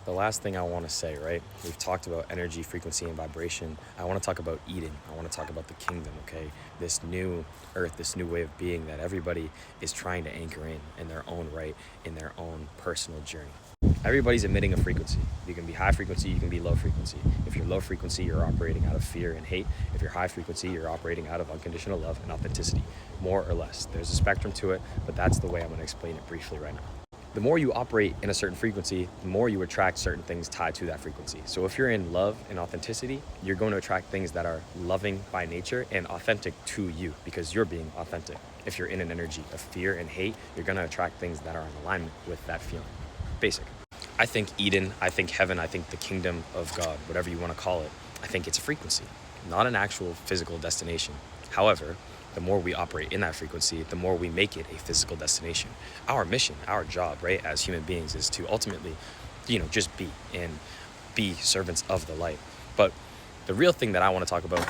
The last thing I want to say, right? We've talked about energy, frequency, and vibration. I want to talk about Eden. I want to talk about the kingdom, okay? This new earth, this new way of being that everybody is trying to anchor in their own right, in their own personal journey. Everybody's emitting a frequency. You can be high frequency, you can be low frequency. If you're low frequency, you're operating out of fear and hate. If you're high frequency, you're operating out of unconditional love and authenticity, more or less. There's a spectrum to it, but that's the way I'm going to explain it briefly right now. The more you operate in a certain frequency, the more you attract certain things tied to that frequency. So if you're in love and authenticity, you're going to attract things that are loving by nature and authentic to you because you're being authentic. If you're in an energy of fear and hate, you're going to attract things that are in alignment with that feeling. Basic. I think Eden, I think heaven, I think the kingdom of God, whatever you want to call it, I think it's a frequency, not an actual physical destination. However, the more we operate in that frequency, the more we make it a physical destination. Our mission, our job, right, as human beings is to ultimately, just be servants of the light. But the real thing that I want to talk about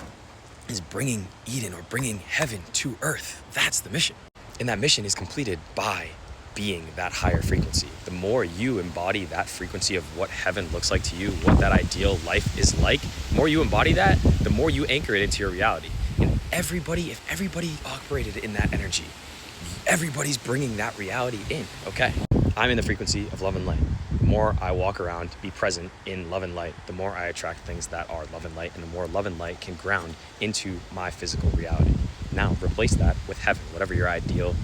is bringing Eden or bringing heaven to earth. That's the mission. And that mission is completed by being that higher frequency. The more you embody that frequency of what heaven looks like to you, what that ideal life is like, the more you embody that, the more you anchor it into your reality. And if everybody operated in that energy, everybody's bringing that reality in, okay? I'm in the frequency of love and light. The more I walk around, be present in love and light, the more I attract things that are love and light, and the more love and light can ground into my physical reality. Now, replace that with heaven, whatever your idea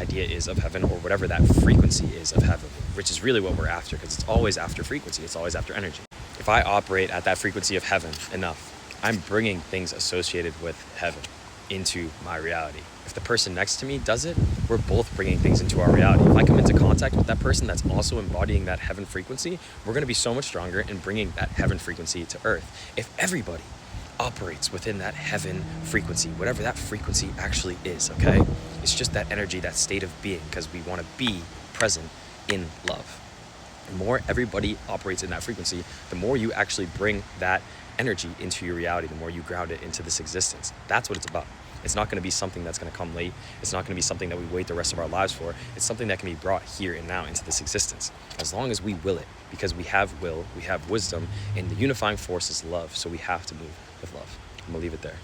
is of heaven, or whatever that frequency is of heaven, which is really what we're after, because it's always after frequency, it's always after energy. If I operate at that frequency of heaven enough, I'm bringing things associated with heaven into my reality. If the person next to me does it, we're both bringing things into our reality. If I come into contact with that person that's also embodying that heaven frequency, we're going to be so much stronger in bringing that heaven frequency to earth. If everybody operates within that heaven frequency, whatever that frequency actually is, okay? It's just that energy, that state of being, because we want to be present in love. The more everybody operates in that frequency, the more you actually bring that energy into your reality, the more you ground it into this existence. That's what it's about. It's not going to be something that's going to come late. It's not going to be something that we wait the rest of our lives for. It's something that can be brought here and now into this existence, as long as we will it, because we have will, we have wisdom, and the unifying force is love, so we have to move with love. I'm going to leave it there.